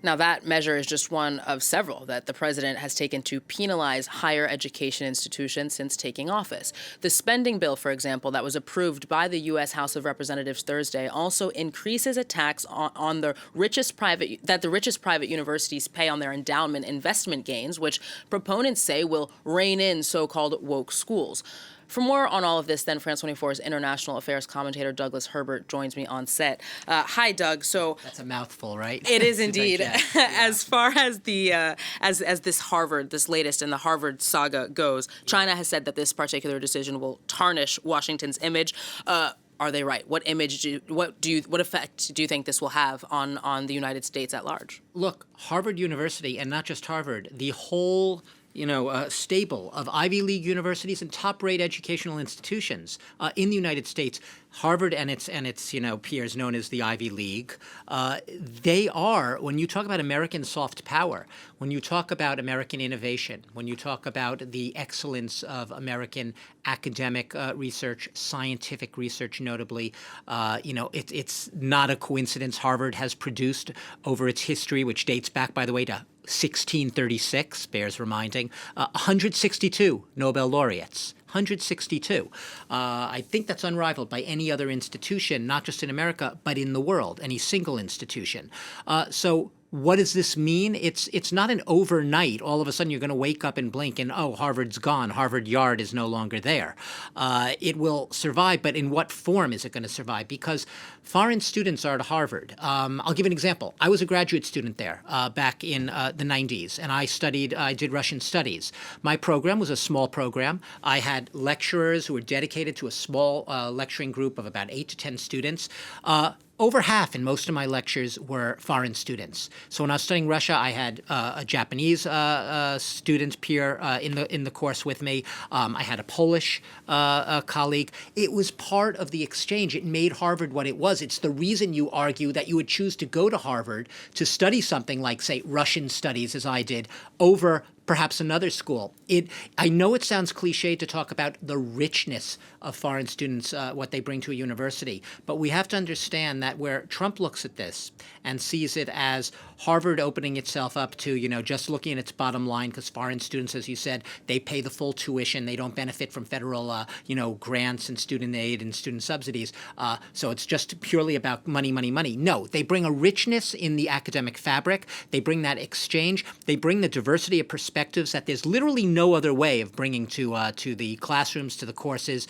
Now, that measure is just one of several that the president has taken to penalize higher education institutions since taking office. The spending bill, for example, that was approved by the U.S. House of Representatives Thursday also increases a tax on the richest private universities pay on their endowment investment gains, which proponents say will rein in so-called woke schools. For more on all of this, then, France 24's international affairs commentator Douglas Herbert joins me on set. Hi, Doug. So that's a mouthful, right? It is indeed. As far as the as this latest in the Harvard saga goes, China has said that this particular decision will tarnish Washington's image. Are they right? What effect do you think this will have on the United States at large? Look, Harvard University, and not just Harvard, the whole stable of Ivy League universities and top-rate educational institutions in the United States, Harvard and its peers known as the Ivy League, they are, when you talk about American soft power, when you talk about American innovation, when you talk about the excellence of American academic research, scientific research notably, it's not a coincidence Harvard has produced over its history, which dates back, by the way, to 1636, bears reminding, 162 Nobel laureates. 162. I think that's unrivaled by any other institution, not just in America, but in the world, any single institution. So what does this mean? It's not an overnight, all of a sudden you're going to wake up and blink and, oh, Harvard's gone. Harvard Yard is no longer there. It will survive, but in what form is it going to survive? Because foreign students are at Harvard. I'll give an example. I was a graduate student there back in the 90s, and I did Russian studies. My program was a small program. I had lecturers who were dedicated to a small lecturing group of about 8 to 10 students. Over half in most of my lectures were foreign students. So when I was studying Russia, I had a Japanese student peer in the course with me. I had a Polish colleague. It was part of the exchange. It made Harvard what it was. It's the reason you argue that you would choose to go to Harvard to study something like, say, Russian studies, as I did, over perhaps another school. I know it sounds cliche to talk about the richness of foreign students, what they bring to a university, but we have to understand that where Trump looks at this and sees it as Harvard opening itself up to, just looking at its bottom line, because foreign students, as you said, they pay the full tuition. They don't benefit from federal, grants and student aid and student subsidies. So it's just purely about money, money, money. No, they bring a richness in the academic fabric. They bring that exchange. They bring the diversity of perspectives that there's literally no other way of bringing to the classrooms, to the courses,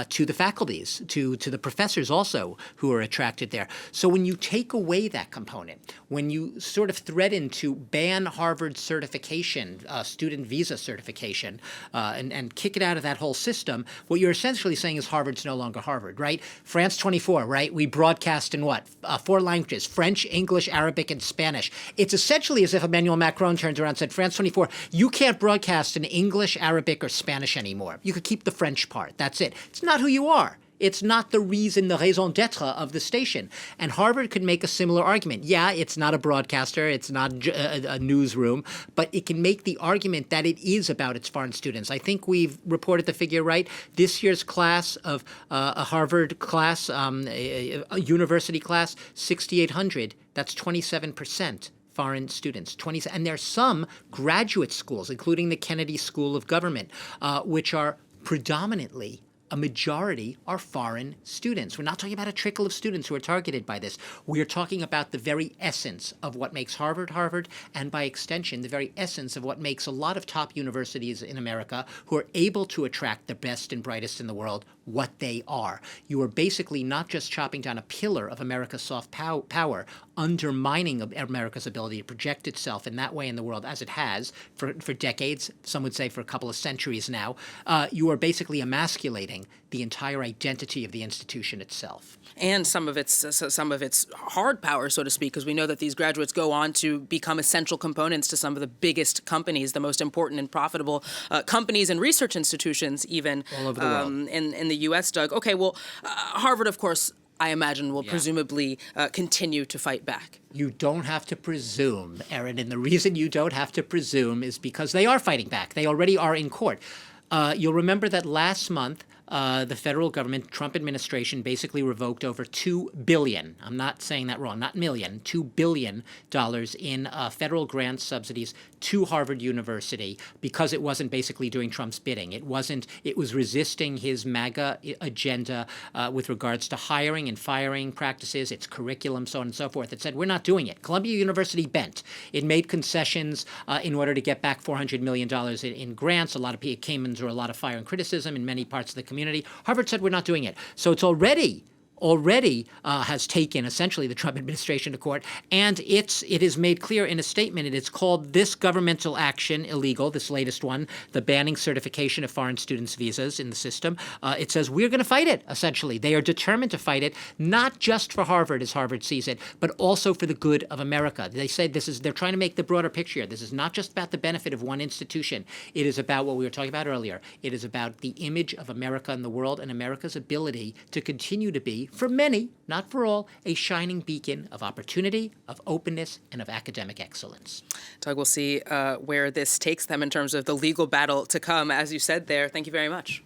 to the faculties, to the professors also who are attracted there. So when you take away that component, when you sort of threaten to ban Harvard certification, student visa certification, and kick it out of that whole system, what you're essentially saying is Harvard's no longer Harvard, right? France 24, right? We broadcast in what? 4 languages, French, English, Arabic, and Spanish. It's essentially as if Emmanuel Macron turns around and said, France 24, you can't broadcast in English, Arabic, or Spanish anymore. You could keep the French part. That's it. It's not who you are. It's not the reason, the raison d'etre of the station. And Harvard could make a similar argument. Yeah, it's not a broadcaster, it's not a newsroom, but it can make the argument that it is about its foreign students. I think we've reported the figure right. This year's class of a Harvard class, a university class, 6,800, that's 27%. Foreign students, and there are some graduate schools, including the Kennedy School of Government, which are predominantly a majority are foreign students. We're not talking about a trickle of students who are targeted by this. We are talking about the very essence of what makes Harvard, Harvard, and by extension, the very essence of what makes a lot of top universities in America who are able to attract the best and brightest in the world what they are. You are basically not just chopping down a pillar of America's soft power, undermining America's ability to project itself in that way in the world as it has for decades, some would say for a couple of centuries now. You are basically emasculating the entire identity of the institution itself. And some of its hard power, so to speak, because we know that these graduates go on to become essential components to some of the biggest companies, the most important and profitable companies and research institutions, even all over the world. In the U.S., Doug. Okay, well, Harvard, of course, I imagine will presumably continue to fight back. You don't have to presume, Erin, and the reason you don't have to presume is because they are fighting back. They already are in court. You'll remember that last month, the federal government, Trump administration, basically revoked over $2 billion. I'm not saying that wrong, not million, $2 billion in federal grant subsidies to Harvard University because it wasn't basically doing Trump's bidding. It was resisting his MAGA agenda with regards to hiring and firing practices, its curriculum, so on and so forth. It said, we're not doing it. Columbia University bent. It made concessions in order to get back $400 million in grants. A lot of people came under a lot of fire and criticism in many parts of the community. Harvard said, we're not doing it. So it's already has taken essentially the Trump administration to court, and it is made clear in a statement. It is called this governmental action illegal, this latest one, the banning certification of foreign students' visas in the system. It says we're going to fight it, essentially. They are determined to fight it, not just for Harvard, as Harvard sees it, but also for the good of America. They say they're trying to make the broader picture. This is not just about the benefit of one institution. It is about what we were talking about earlier. It is about the image of America in the world and America's ability to continue to be, for many, not for all, a shining beacon of opportunity, of openness, and of academic excellence. Doug, we'll see where this takes them in terms of the legal battle to come, as you said there. Thank you very much.